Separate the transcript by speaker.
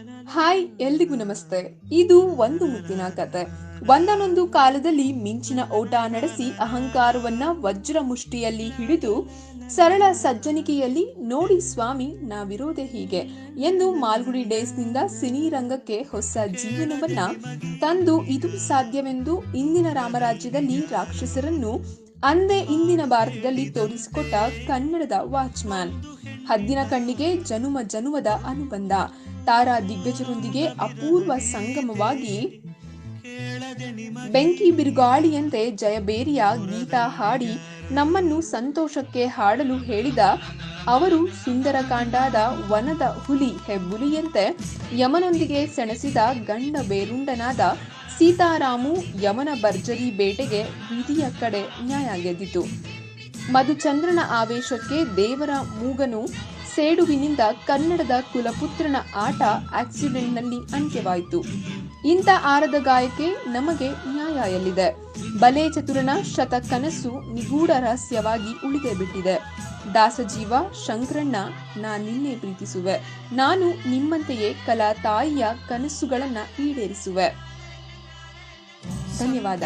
Speaker 1: Hi, ಎಲ್ರಿಗೂ ನಮಸ್ತೆ. ಇದು ಒಂದು ಮುತ್ತಿನ ಕತೆ. ಒಂದನೊಂದು ಕಾಲದಲ್ಲಿ ಮಿಂಚಿನ ಓಟ ನಡೆಸಿ ಅಹಂಕಾರವನ್ನ ವಜ್ರ ಮುಷ್ಟಿಯಲ್ಲಿ ಹಿಡಿದು ಸರಳ ಸಜ್ಜನಿಕೆಯಲ್ಲಿ ನೋಡಿ ಸ್ವಾಮಿ ನಾವಿರೋದೆ ಹೀಗೆ ಎಂದು ಮಾಲ್ಗುಡಿ ಡೇಸ್ನಿಂದ ಸಿನಿ ರಂಗಕ್ಕೆ ಹೊಸ ಜೀವನವನ್ನ ತಂದು ಇದು ಸಾಧ್ಯವೆಂದು ಇಂದಿನ ರಾಮರಾಜ್ಯದಲ್ಲಿ ರಾಕ್ಷಸರನ್ನು ಅಂದೇ ಇಂದಿನ ಭಾರತದಲ್ಲಿ ತೋರಿಸಿಕೊಟ್ಟ ಕನ್ನಡದ ವಾಚ್ಮ್ಯಾನ್. ಹದ್ದಿನ ಕಣ್ಣಿಗೆ ಜನುಮ ಜನುಮದ ಅನುಬಂಧ. ತಾರಾ ದಿಗ್ಗಜರೊಂದಿಗೆ ಅಪೂರ್ವ ಸಂಗಮವಾಗಿ ಬೆಂಕಿ ಬಿರುಗಾಳಿಯಂತೆ ಜಯಬೇರಿಯ ಗೀತ ಹಾಡಿ ನಮ್ಮನ್ನು ಸಂತೋಷಕ್ಕೆ ಹಾಡಲು ಹೇಳಿದ ಅವರು ಸುಂದರಕಾಂಡದ ವನದ ಹುಲಿ ಹೆಬ್ಬುಲಿಯಂತೆ ಯಮನೊಂದಿಗೆ ಸೆಣಸಿದ ಗಂಡ ಬೇರುಂಡನಾದ ಸೀತಾರಾಮು ಯಮನ ಭರ್ಜರಿ ಬೇಟೆಗೆ ವಿಧಿಯ ಕಡೆ ನ್ಯಾಯ ಗೆದ್ದಿತು. ಮಧುಚಂದ್ರನ ಆವೇಶಕ್ಕೆ ದೇವರ ಮೂಗನು ಸೇಡುವಿನಿಂದ ಕನ್ನಡದ ಕುಲಪುತ್ರನ ಆಟ ಆಕ್ಸಿಡೆಂಟ್ನಲ್ಲಿ ಅಂತ್ಯವಾಯಿತು. ಇಂಥ ಆರದ ಗಾಯಕ್ಕೆ ನಮಗೆ ನ್ಯಾಯ ಎಲ್ಲಿದೆ? ಬಲೆ ಚತುರನ ಶತ ಕನಸು ನಿಗೂಢ ರಹಸ್ಯವಾಗಿ ಉಳಿದೇ ಬಿಟ್ಟಿದೆ. ದಾಸಜೀವ ಶಂಕರಣ್ಣ, ನಿನ್ನೆ ಪ್ರೀತಿಸುವೆ, ನಾನು ನಿಮ್ಮಂತೆಯೇ ಕಲಾ ತಾಯಿಯ ಕನಸುಗಳನ್ನ ಈಡೇರಿಸುವೆ. ಧನ್ಯವಾದ.